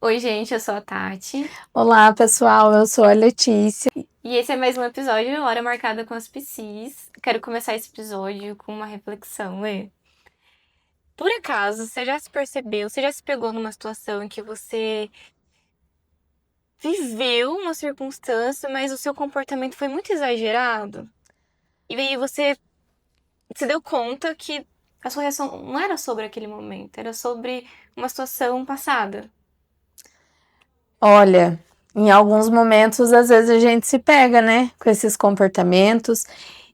Oi, gente, eu sou a Tati. Olá, pessoal, eu sou a Letícia. E esse é mais um episódio Hora Marcada com as Psis. Quero começar esse episódio com uma reflexão, Lê. Por acaso, você já se percebeu, você já se pegou numa situação em que você viveu uma circunstância, mas o seu comportamento foi muito exagerado? E aí você se deu conta que a sua reação não era sobre aquele momento, era sobre uma situação passada. Olha, em alguns momentos, às vezes a gente se pega, né, com esses comportamentos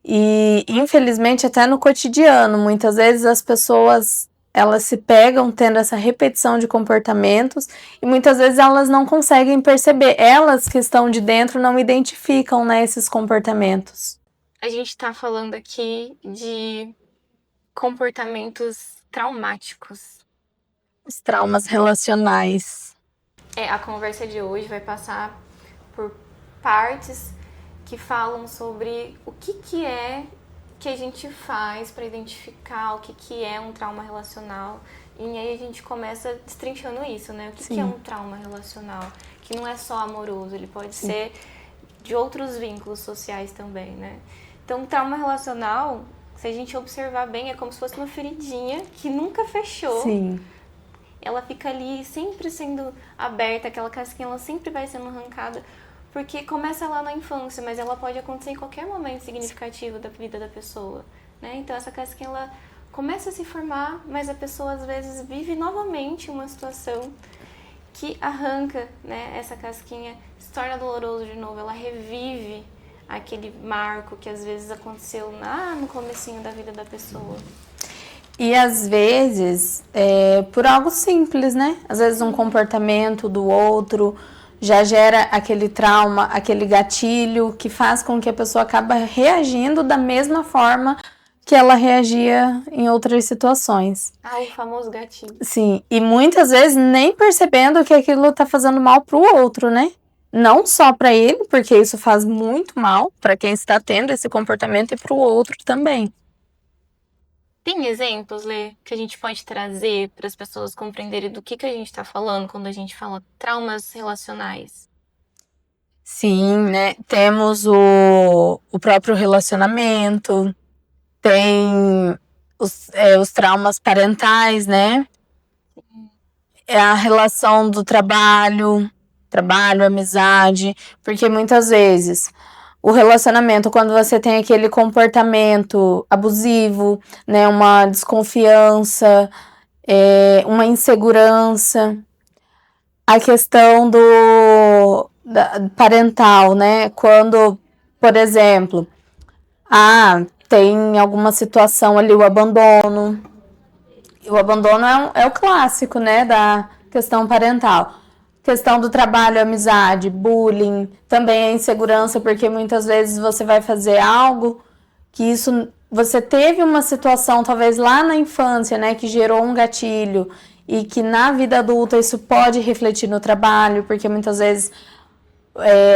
e, infelizmente, até no cotidiano, muitas vezes as pessoas, elas se pegam tendo essa repetição de comportamentos e muitas vezes elas não conseguem perceber, elas que estão de dentro não identificam, né, esses comportamentos. A gente tá falando aqui de comportamentos traumáticos. Os traumas relacionais. A conversa de hoje vai passar por partes que falam sobre o que é que a gente faz para identificar o que é um trauma relacional. E aí a gente começa destrinchando isso, né? O que é um trauma relacional? Que não é só amoroso, ele pode ser de outros vínculos sociais também, né? Então, trauma relacional, se a gente observar bem, é como se fosse uma feridinha que nunca fechou. Sim. Ela fica ali sempre sendo aberta, aquela casquinha ela sempre vai sendo arrancada, porque começa lá na infância, mas ela pode acontecer em qualquer momento significativo da vida da pessoa, né? Então essa casquinha ela começa a se formar, mas a pessoa às vezes vive novamente uma situação que arranca, né, essa casquinha, se torna doloroso de novo, ela revive aquele marco que às vezes aconteceu lá no comecinho da vida da pessoa. E às vezes, por algo simples, né? Às vezes um comportamento do outro já gera aquele trauma, aquele gatilho que faz com que a pessoa acabe reagindo da mesma forma que ela reagia em outras situações. O famoso gatilho. Sim, e muitas vezes nem percebendo que aquilo tá fazendo mal pro outro, né? Não só para ele, porque isso faz muito mal para quem está tendo esse comportamento e pro outro também. Tem exemplos, Lê, que a gente pode trazer para as pessoas compreenderem do que a gente está falando quando a gente fala traumas relacionais? Sim, né? Temos o próprio relacionamento, tem os traumas parentais, né? É a relação do trabalho, amizade, porque muitas vezes o relacionamento, quando você tem aquele comportamento abusivo, né? Uma desconfiança, uma insegurança, a questão parental, né? Quando, por exemplo, tem alguma situação ali, o abandono. O abandono é o clássico, né? Da questão parental. Questão do trabalho, amizade, bullying, também a insegurança, porque muitas vezes você vai fazer algo que isso você teve uma situação talvez lá na infância, né, que gerou um gatilho e que na vida adulta isso pode refletir no trabalho, porque muitas vezes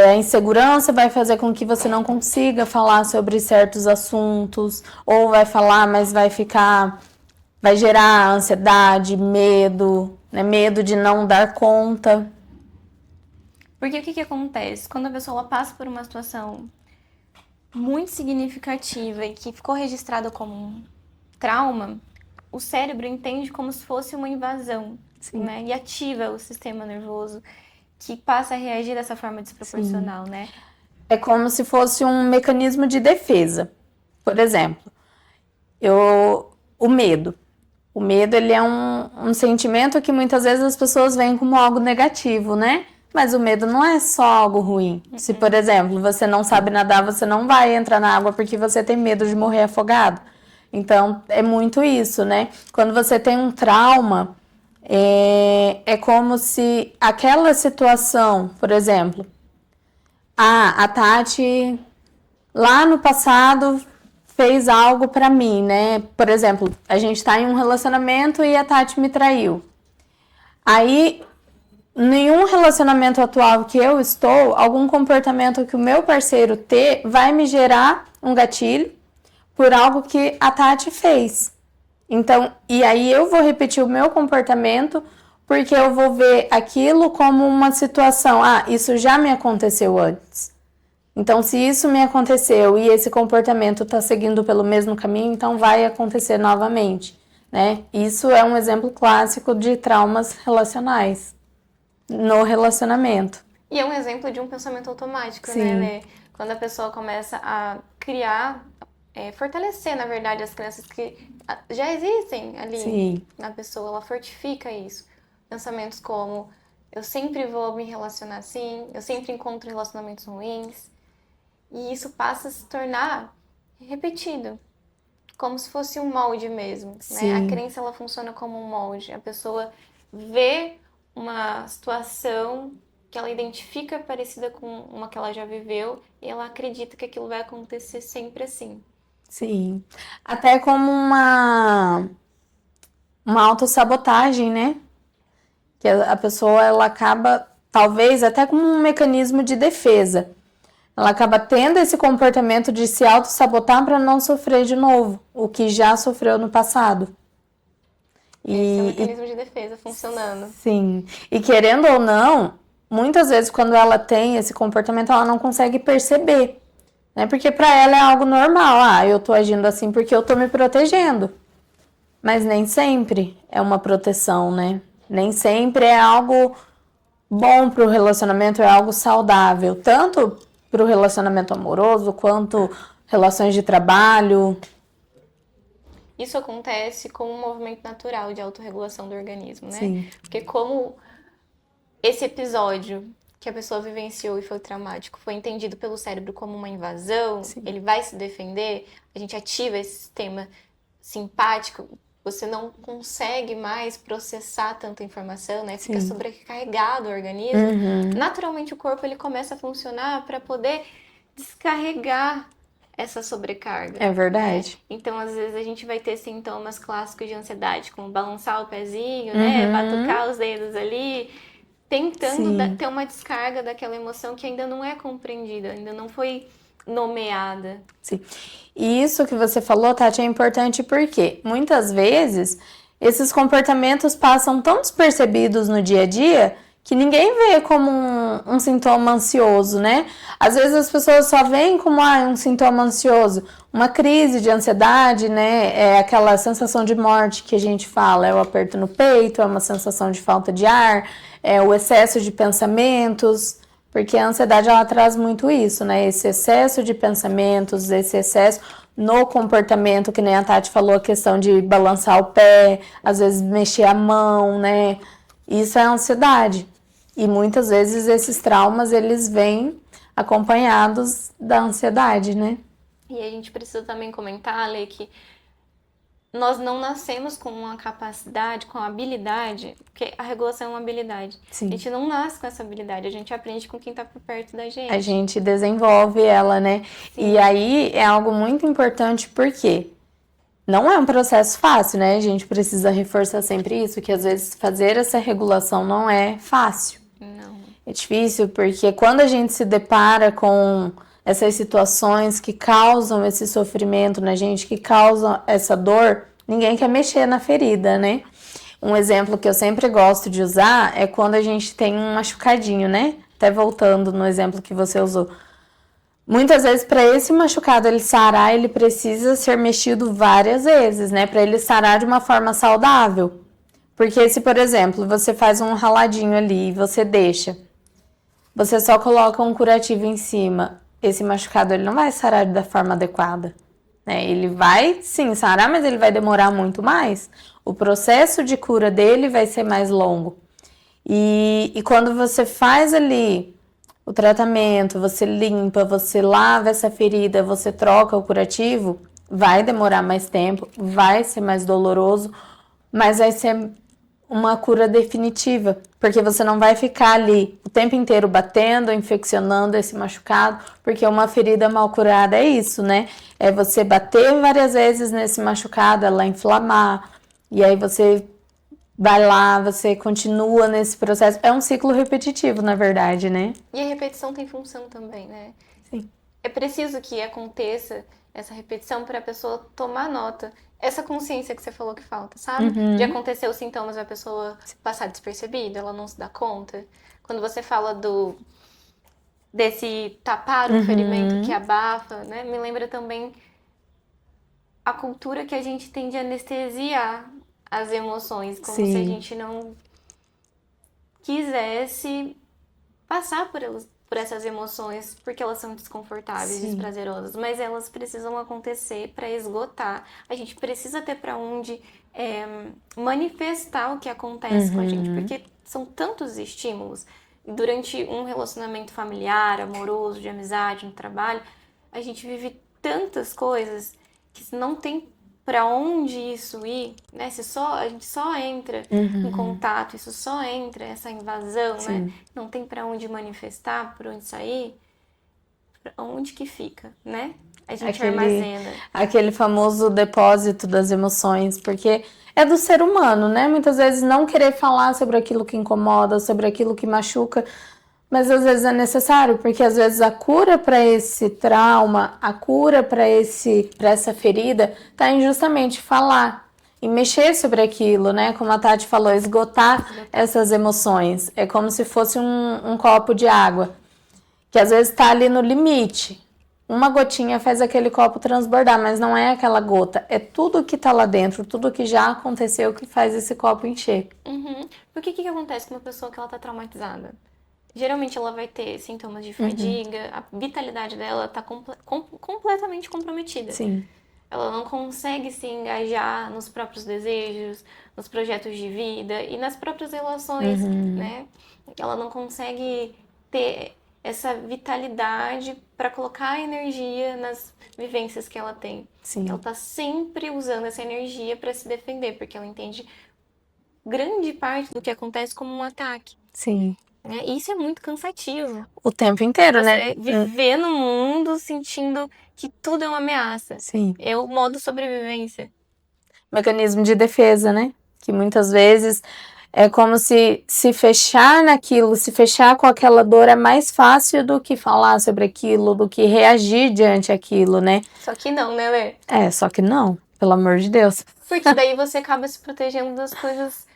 a insegurança vai fazer com que você não consiga falar sobre certos assuntos, ou vai falar, mas vai gerar ansiedade, medo, né, medo de não dar conta. Porque o que acontece? Quando a pessoa ela passa por uma situação muito significativa e que ficou registrada como um trauma, o cérebro entende como se fosse uma invasão, né? E ativa o sistema nervoso que passa a reagir dessa forma desproporcional, né? É como se fosse um mecanismo de defesa. Por exemplo, o medo. O medo, ele é um sentimento que muitas vezes as pessoas veem como algo negativo, né? Mas o medo não é só algo ruim. Se, por exemplo, você não sabe nadar, você não vai entrar na água porque você tem medo de morrer afogado. Então, é muito isso, né? Quando você tem um trauma, é como se aquela situação, por exemplo, a Tati, lá no passado, fez algo pra mim, né? Por exemplo, a gente tá em um relacionamento e a Tati me traiu. Aí, nenhum relacionamento atual que eu estou, algum comportamento que o meu parceiro ter, vai me gerar um gatilho por algo que a Tati fez. Então, e aí eu vou repetir o meu comportamento porque eu vou ver aquilo como uma situação. Ah, isso já me aconteceu antes. Então, se isso me aconteceu e esse comportamento está seguindo pelo mesmo caminho, então vai acontecer novamente, né? Isso é um exemplo clássico de traumas relacionais no relacionamento. E é um exemplo de um pensamento automático, Sim. né, Lê? Quando a pessoa começa a criar, fortalecer, na verdade, as crenças que já existem ali Sim. na pessoa, ela fortifica isso. Pensamentos como, eu sempre vou me relacionar assim, eu sempre encontro relacionamentos ruins. E isso passa a se tornar repetido, como se fosse um molde mesmo, né? Sim. A crença, ela funciona como um molde. A pessoa vê uma situação que ela identifica parecida com uma que ela já viveu e ela acredita que aquilo vai acontecer sempre assim. Sim. Até como uma autossabotagem, né? Que a pessoa, ela acaba, talvez, até como um mecanismo de defesa. Ela acaba tendo esse comportamento de se auto-sabotar para não sofrer de novo o que já sofreu no passado. Esse é o mecanismo de defesa funcionando. Sim. E querendo ou não, muitas vezes quando ela tem esse comportamento, ela não consegue perceber. Né? Porque para ela é algo normal. Ah, eu tô agindo assim porque eu tô me protegendo. Mas nem sempre é uma proteção, né? Nem sempre é algo bom para o relacionamento, é algo saudável. Tanto para o relacionamento amoroso, quanto relações de trabalho. Isso acontece como um movimento natural de autorregulação do organismo, né? Sim. Porque como esse episódio que a pessoa vivenciou e foi traumático foi entendido pelo cérebro como uma invasão, Sim. ele vai se defender, a gente ativa esse sistema simpático, você não consegue mais processar tanta informação, né? Fica Sim. sobrecarregado o organismo. Naturalmente o corpo ele começa a funcionar para poder descarregar essa sobrecarga. É verdade. Né? Então, às vezes, a gente vai ter sintomas clássicos de ansiedade, como balançar o pezinho, né? Batucar os dedos ali, tentando ter uma descarga daquela emoção que ainda não é compreendida, ainda não foi nomeada. Sim. E isso que você falou, Tati, é importante porque muitas vezes esses comportamentos passam tão despercebidos no dia a dia que ninguém vê como um sintoma ansioso, né? Às vezes as pessoas só veem como um sintoma ansioso, uma crise de ansiedade, né? É aquela sensação de morte que a gente fala, é o aperto no peito, é uma sensação de falta de ar, é o excesso de pensamentos, porque a ansiedade ela traz muito isso, né? Esse excesso de pensamentos, esse excesso no comportamento, que nem a Tati falou, a questão de balançar o pé, às vezes mexer a mão, né? Isso é ansiedade. E muitas vezes esses traumas, eles vêm acompanhados da ansiedade, né? E a gente precisa também comentar, Lê, que nós não nascemos com uma capacidade, com uma habilidade, porque a regulação é uma habilidade. Sim. A gente não nasce com essa habilidade, a gente aprende com quem está por perto da gente. A gente desenvolve ela, né? Sim. E aí é algo muito importante porque não é um processo fácil, né? A gente precisa reforçar sempre isso, que às vezes fazer essa regulação não é fácil. Não. É difícil porque quando a gente se depara com essas situações que causam esse sofrimento na gente, que causam essa dor, ninguém quer mexer na ferida, né? Um exemplo que eu sempre gosto de usar é quando a gente tem um machucadinho, né? Até voltando no exemplo que você usou. Muitas vezes, para esse machucado ele sarar, ele precisa ser mexido várias vezes, né? Para ele sarar de uma forma saudável. Porque se, por exemplo, você faz um raladinho ali e você deixa, você só coloca um curativo em cima, esse machucado ele não vai sarar da forma adequada. Né? Ele vai, sim, sarar, mas ele vai demorar muito mais. O processo de cura dele vai ser mais longo. E quando você faz ali o tratamento, você limpa, você lava essa ferida, você troca o curativo, vai demorar mais tempo, vai ser mais doloroso, mas vai ser uma cura definitiva, porque você não vai ficar ali o tempo inteiro batendo, infeccionando esse machucado, porque uma ferida mal curada é isso, né? É você bater várias vezes nesse machucado, ela inflamar, e aí você vai lá, você continua nesse processo. É um ciclo repetitivo, na verdade, né? E a repetição tem função também, né? Sim. É preciso que aconteça essa repetição para a pessoa tomar nota. essa consciência que você falou que falta, sabe? De acontecer os sintomas e a pessoa passar despercebida, ela não se dá conta. Quando você fala desse tapar um ferimento que abafa, né? Me lembra também a cultura que a gente tem de anestesiar as emoções, como se a Sim. gente não quisesse passar por essas emoções, porque elas são desconfortáveis, Sim. desprazerosas, mas elas precisam acontecer para esgotar. A gente precisa ter para onde manifestar o que acontece com a gente, porque são tantos estímulos. Durante um relacionamento familiar, amoroso, de amizade, no trabalho, a gente vive tantas coisas que não tem para onde isso ir, né? A gente só entra em contato, isso só entra, essa invasão, né? Não tem para onde manifestar, por onde sair, pra onde que fica, né? A gente armazena. Aquele famoso depósito das emoções, porque é do ser humano, né? Muitas vezes não querer falar sobre aquilo que incomoda, sobre aquilo que machuca, mas às vezes é necessário, porque às vezes a cura para esse trauma, a cura para essa ferida, está em justamente falar e mexer sobre aquilo, né? Como a Tati falou, esgotar essas emoções. É como se fosse um copo de água, que às vezes está ali no limite. Uma gotinha faz aquele copo transbordar, mas não é aquela gota, é tudo que está lá dentro, tudo que já aconteceu que faz esse copo encher. Porque o que acontece com uma pessoa que ela tá traumatizada? Geralmente ela vai ter sintomas de fadiga, a vitalidade dela tá completamente comprometida. Sim. Ela não consegue se engajar nos próprios desejos, nos projetos de vida e nas próprias relações, né? Ela não consegue ter essa vitalidade para colocar energia nas vivências que ela tem. Sim. Ela tá sempre usando essa energia para se defender, porque ela entende grande parte do que acontece como um ataque. Sim. E isso é muito cansativo. O tempo inteiro, né? Viver no mundo sentindo que tudo é uma ameaça. Sim. É o modo sobrevivência. Mecanismo de defesa, né? Que muitas vezes é como se fechar naquilo, se fechar com aquela dor é mais fácil do que falar sobre aquilo, do que reagir diante aquilo, né? Só que não, né, Lê? Só que não, pelo amor de Deus. Porque daí você acaba se protegendo das coisas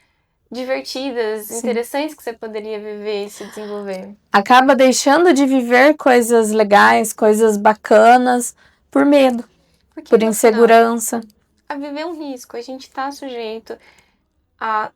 divertidas, interessantes que você poderia viver e se desenvolver. Acaba deixando de viver coisas legais, coisas bacanas, por medo, por insegurança. A viver um risco, a gente tá sujeito a,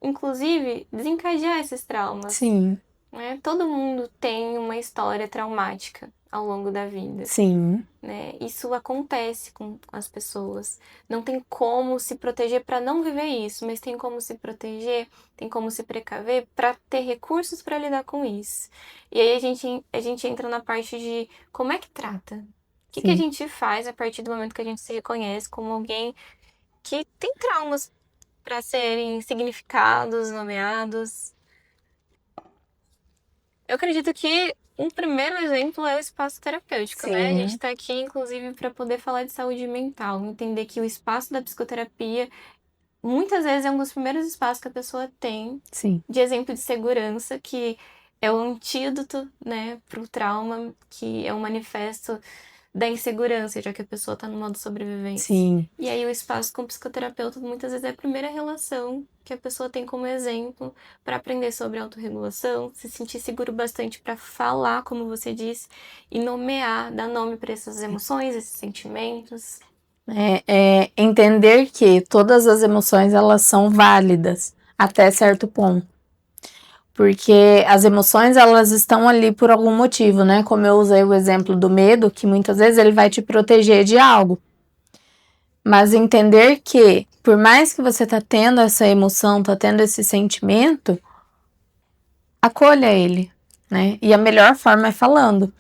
inclusive, desencadear esses traumas. Sim. Né? Todo mundo tem uma história traumática ao longo da vida. Sim. Né? Isso acontece com as pessoas. Não tem como se proteger para não viver isso, mas tem como se proteger, tem como se precaver para ter recursos para lidar com isso. E aí a gente entra na parte de como é que trata. O que a gente faz a partir do momento que a gente se reconhece como alguém que tem traumas para serem significados, nomeados. Eu acredito que um primeiro exemplo é o espaço terapêutico, né? A gente está aqui, inclusive, para poder falar de saúde mental, entender que o espaço da psicoterapia muitas vezes é um dos primeiros espaços que a pessoa tem de exemplo de segurança, que é o antídoto, né, para o trauma, que é um manifesto da insegurança, já que a pessoa está no modo sobrevivência. Sim. E aí o espaço com o psicoterapeuta muitas vezes é a primeira relação que a pessoa tem como exemplo para aprender sobre autorregulação, se sentir seguro bastante para falar, como você disse, e nomear, dar nome para essas emoções, esses sentimentos. Entender que todas as emoções elas são válidas até certo ponto. Porque as emoções, elas estão ali por algum motivo, né? Como eu usei o exemplo do medo, que muitas vezes ele vai te proteger de algo. Mas entender que, por mais que você tá tendo essa emoção, tá tendo esse sentimento, acolha ele, né? E a melhor forma é falando.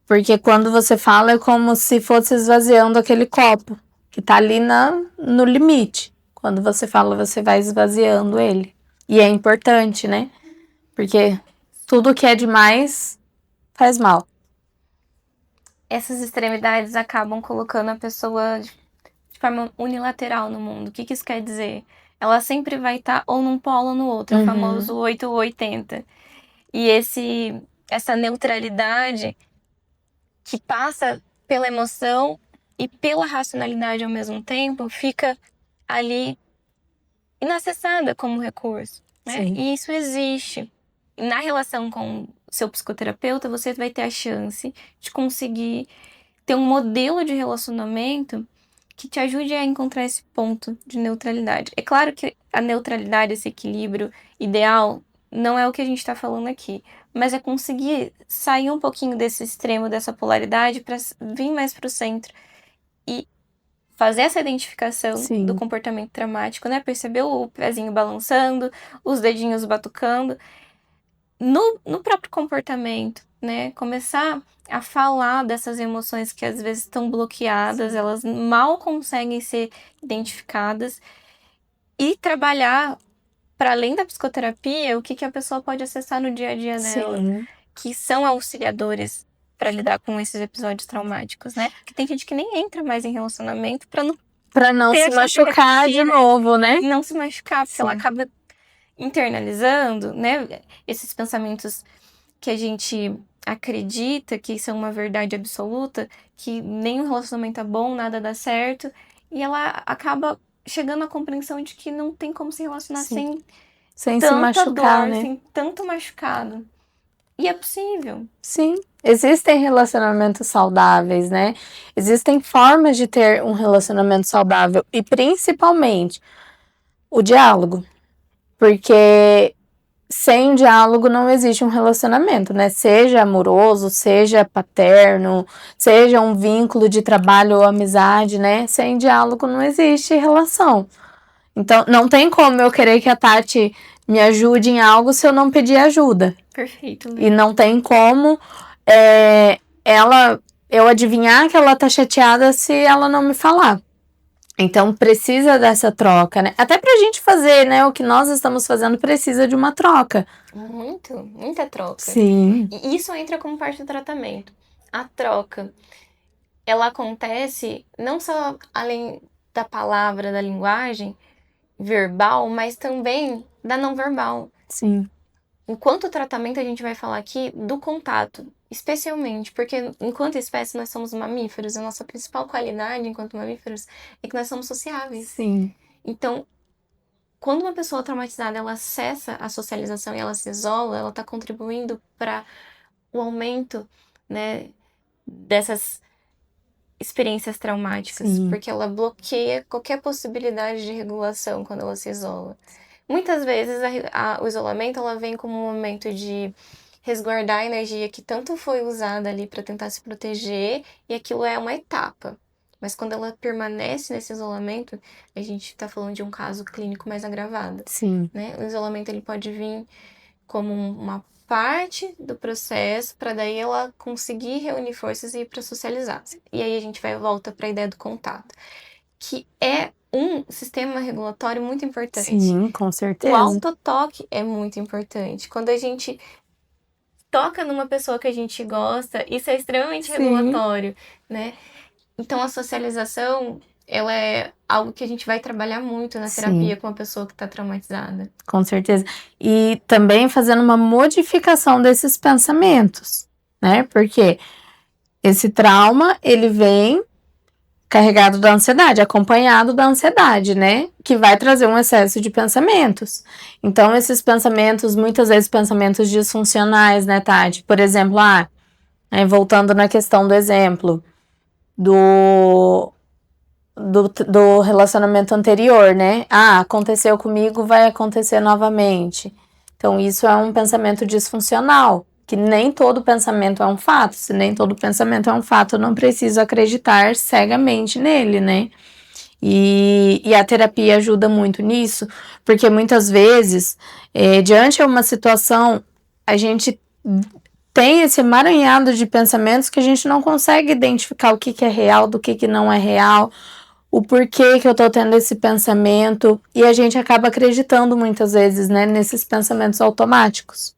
Porque quando você fala é como se fosse esvaziando aquele copo, que tá ali no limite. Quando você fala, você vai esvaziando ele. E é importante, né? Porque tudo que é demais faz mal. Essas extremidades acabam colocando a pessoa de forma unilateral no mundo. O que isso quer dizer? Ela sempre vai estar ou num polo ou no outro, o famoso 8 ou 80. E essa neutralidade que passa pela emoção e pela racionalidade ao mesmo tempo, fica ali inacessada como recurso, né? Sim. E isso existe. Na relação com o seu psicoterapeuta, você vai ter a chance de conseguir ter um modelo de relacionamento que te ajude a encontrar esse ponto de neutralidade. É claro que a neutralidade, esse equilíbrio ideal, não é o que a gente está falando aqui, mas é conseguir sair um pouquinho desse extremo, dessa polaridade, para vir mais para o centro e fazer essa identificação Sim. do comportamento traumático, né? Perceber o pezinho balançando, os dedinhos batucando. No próprio comportamento, né? Começar a falar dessas emoções que às vezes estão bloqueadas, elas mal conseguem ser identificadas e trabalhar para além da psicoterapia, o que a pessoa pode acessar no dia a dia dela, Sim. que são auxiliadores para lidar com esses episódios traumáticos, né? Porque tem gente que nem entra mais em relacionamento para não se machucar de novo, né? Não se machucar, porque ela acaba internalizando, né? Esses pensamentos que a gente acredita que são uma verdade absoluta, que nem o relacionamento é bom, nada dá certo, e ela acaba chegando à compreensão de que não tem como se relacionar sem se machucar, dor, né? sem tanto machucado. E é possível. Sim, existem relacionamentos saudáveis, né? Existem formas de ter um relacionamento saudável e principalmente o diálogo, porque sem diálogo não existe um relacionamento, né? Seja amoroso, seja paterno, seja um vínculo de trabalho ou amizade, né? Sem diálogo não existe relação. Então, não tem como eu querer que a Tati me ajude em algo se eu não pedir ajuda. Perfeito. E não tem como eu adivinhar que ela tá chateada se ela não me falar. Então, precisa dessa troca, né? Até pra gente fazer, né? O que nós estamos fazendo precisa de uma troca. Muita troca. Sim. E isso entra como parte do tratamento. A troca, ela acontece não só além da palavra, da linguagem verbal, mas também da não verbal. Sim. Enquanto tratamento, a gente vai falar aqui do contato, especialmente, porque enquanto espécie nós somos mamíferos, a nossa principal qualidade enquanto mamíferos é que nós somos sociáveis. Sim. Então, quando uma pessoa traumatizada ela acessa a socialização e ela se isola, ela está contribuindo para o aumento, né, dessas experiências traumáticas, Sim. porque ela bloqueia qualquer possibilidade de regulação quando ela se isola. Muitas vezes o isolamento ela vem como um momento de resguardar a energia que tanto foi usada ali para tentar se proteger, e aquilo é uma etapa. Mas quando ela permanece nesse isolamento, a gente está falando de um caso clínico mais agravado. Sim. Né? O isolamento ele pode vir como uma parte do processo para daí ela conseguir reunir forças e ir para socializar. E aí a gente volta para a ideia do contato, que é um sistema regulatório muito importante. Sim, com certeza. O autotoque é muito importante. Quando a gente toca numa pessoa que a gente gosta, isso é extremamente regulatório, né? Então a socialização, ela é algo que a gente vai trabalhar muito na terapia com a pessoa que está traumatizada. Com certeza. E também fazendo uma modificação desses pensamentos, né? Porque esse trauma, ele vem carregado da ansiedade, acompanhado da ansiedade, né? Que vai trazer um excesso de pensamentos. Então, esses pensamentos, muitas vezes pensamentos disfuncionais, né, Tati? Por exemplo, voltando na questão do exemplo do relacionamento anterior, né? Aconteceu comigo, vai acontecer novamente. Então, isso é um pensamento disfuncional, que nem todo pensamento é um fato. Se nem todo pensamento é um fato, eu não preciso acreditar cegamente nele, né? E a terapia ajuda muito nisso, porque muitas vezes, diante de uma situação, a gente tem esse emaranhado de pensamentos que a gente não consegue identificar o que é real do que não é real, o porquê que eu tô tendo esse pensamento, e a gente acaba acreditando muitas vezes, né, nesses pensamentos automáticos.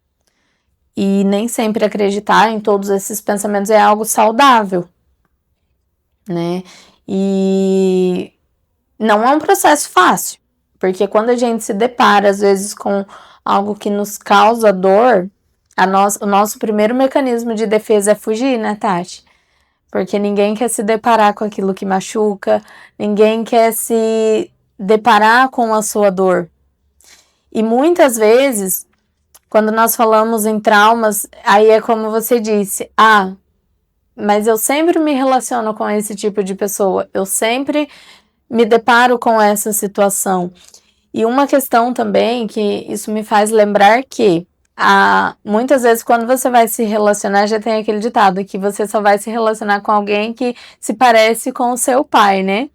E nem sempre acreditar em todos esses pensamentos é algo saudável, né? E não é um processo fácil, porque quando a gente se depara, às vezes, com algo que nos causa dor, o nosso primeiro mecanismo de defesa é fugir, né, Tati? Porque ninguém quer se deparar com aquilo que machuca, ninguém quer se deparar com a sua dor. E muitas vezes, quando nós falamos em traumas, aí é como você disse, mas eu sempre me relaciono com esse tipo de pessoa, eu sempre me deparo com essa situação. E uma questão também que isso me faz lembrar que muitas vezes quando você vai se relacionar, já tem aquele ditado que você só vai se relacionar com alguém que se parece com o seu pai, né?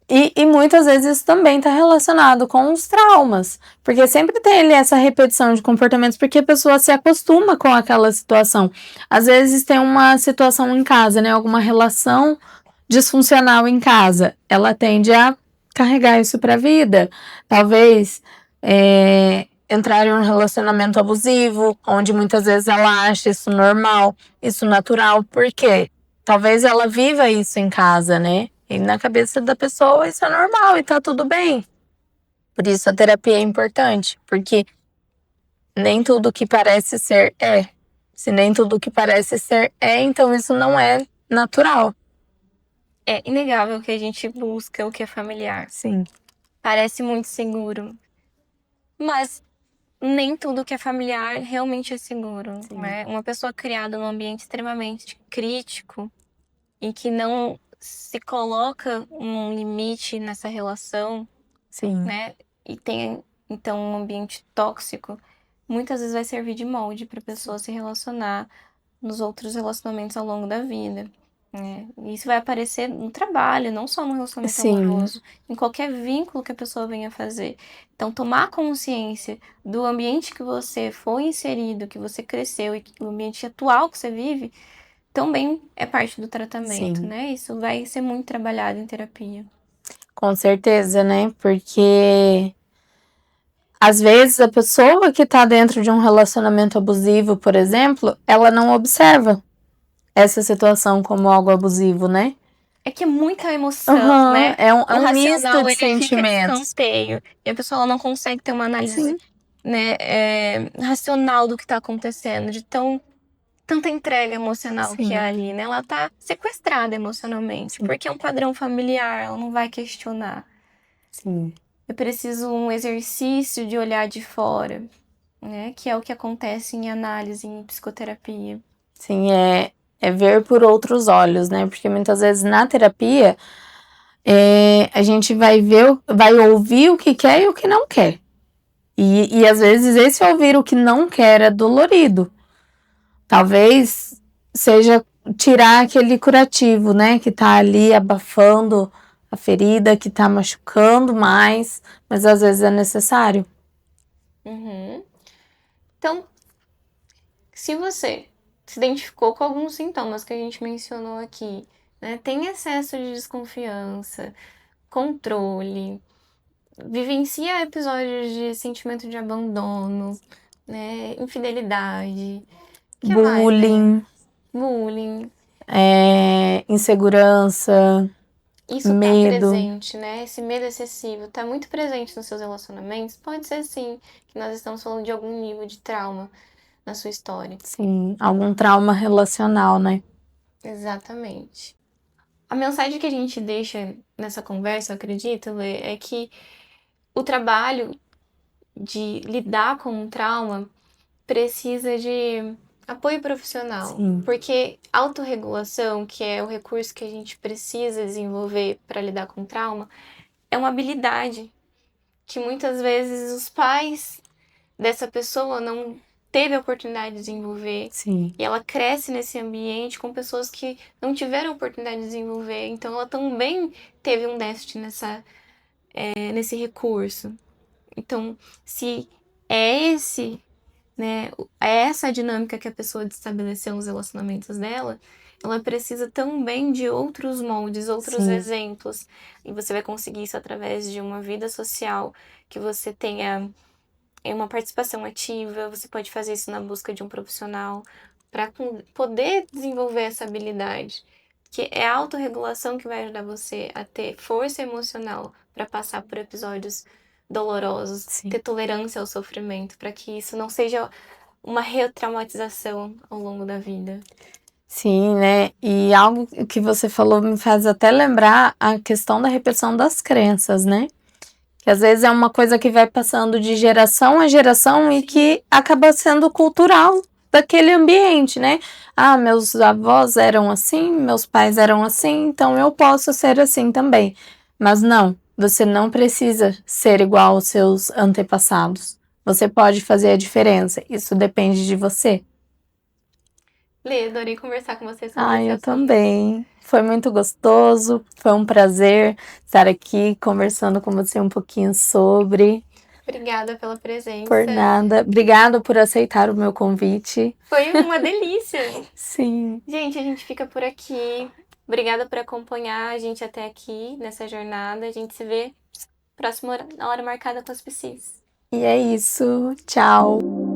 E muitas vezes isso também está relacionado com os traumas, porque sempre tem ali essa repetição de comportamentos, porque a pessoa se acostuma com aquela situação. Às vezes tem uma situação em casa, né? Alguma relação disfuncional em casa, ela tende a carregar isso para a vida. Talvez entrar em um relacionamento abusivo, onde muitas vezes ela acha isso normal, isso natural, porque talvez ela viva isso em casa, né? E na cabeça da pessoa isso é normal e tá tudo bem. Por isso a terapia é importante, porque nem tudo que parece ser é. Se nem tudo que parece ser é, então isso não é natural. É inegável que a gente busca o que é familiar. Sim. Parece muito seguro. Mas nem tudo que é familiar realmente é seguro, né? Uma pessoa criada num ambiente extremamente crítico e que não se coloca um limite nessa relação, Sim. né? E tem então um ambiente tóxico, muitas vezes vai servir de molde para a pessoa se relacionar nos outros relacionamentos ao longo da vida. E isso vai aparecer no trabalho, não só no relacionamento Sim. amoroso, em qualquer vínculo que a pessoa venha fazer. Então, tomar consciência do ambiente que você foi inserido, que você cresceu e do ambiente atual que você vive, também é parte do tratamento, Sim. né? Isso vai ser muito trabalhado em terapia. Com certeza, né? Porque às vezes a pessoa que tá dentro de um relacionamento abusivo, por exemplo, ela não observa essa situação como algo abusivo, né? É que é muita emoção, né? É um O misto racional, de ele fica de sentimentos. escanteio. E a pessoa ela não consegue ter uma análise, Sim. né, racional do que tá acontecendo, de tanta entrega emocional que Sim. é ali, né? Ela tá sequestrada emocionalmente, porque é um padrão familiar, ela não vai questionar. Sim. É preciso um exercício de olhar de fora, né? Que é o que acontece em análise, em psicoterapia. Sim, é ver por outros olhos, né? Porque muitas vezes na terapia a gente vai ouvir o que quer e o que não quer. E às vezes esse ouvir o que não quer é dolorido. Talvez seja tirar aquele curativo, né? Que tá ali abafando a ferida, que tá machucando mais, mas às vezes é necessário. Então, se você se identificou com alguns sintomas que a gente mencionou aqui, né? Tem excesso de desconfiança, controle, vivencia episódios de sentimento de abandono, né? Infidelidade, que mais, Bullying, bullying. insegurança, Isso tá medo. presente, né? Esse medo excessivo tá muito presente nos seus relacionamentos. Pode ser sim que nós estamos falando de algum nível de trauma na sua história. Sim, algum trauma relacional, né? Exatamente. A mensagem que a gente deixa nessa conversa, eu acredito, Lê, é que o trabalho de lidar com um trauma precisa de apoio profissional. Sim. Porque autorregulação, que é o recurso que a gente precisa desenvolver para lidar com trauma, é uma habilidade que muitas vezes os pais dessa pessoa não teve a oportunidade de desenvolver. Sim. E ela cresce nesse ambiente com pessoas que não tiveram a oportunidade de desenvolver. Então ela também teve um déficit nesse recurso. Então, se é essa a dinâmica que a pessoa estabeleceu nos relacionamentos dela, ela precisa também de outros moldes, outros exemplos. E você vai conseguir isso através de uma vida social, que você tenha uma participação ativa, você pode fazer isso na busca de um profissional para poder desenvolver essa habilidade. Que é a autorregulação que vai ajudar você a ter força emocional para passar por episódios dolorosos, ter tolerância ao sofrimento, para que isso não seja uma retraumatização ao longo da vida. Sim, né? E algo que você falou me faz até lembrar a questão da repetição das crenças, né? Que às vezes é uma coisa que vai passando de geração a geração e que acaba sendo cultural daquele ambiente, né? Ah, meus avós eram assim, meus pais eram assim, então eu posso ser assim também. Mas não, você não precisa ser igual aos seus antepassados. Você pode fazer a diferença. Isso depende de você. Lê, adorei conversar com você sobre Ah, esse eu assunto. também. Foi muito gostoso, foi um prazer estar aqui conversando com você um pouquinho sobre. Obrigada pela Por presença. nada. Obrigada por aceitar o meu convite. Foi uma delícia. Sim. Gente, a gente fica por aqui. Obrigada por acompanhar a gente até aqui nessa jornada. A gente se vê próxima hora, na hora marcada com as psis. E é isso. Tchau.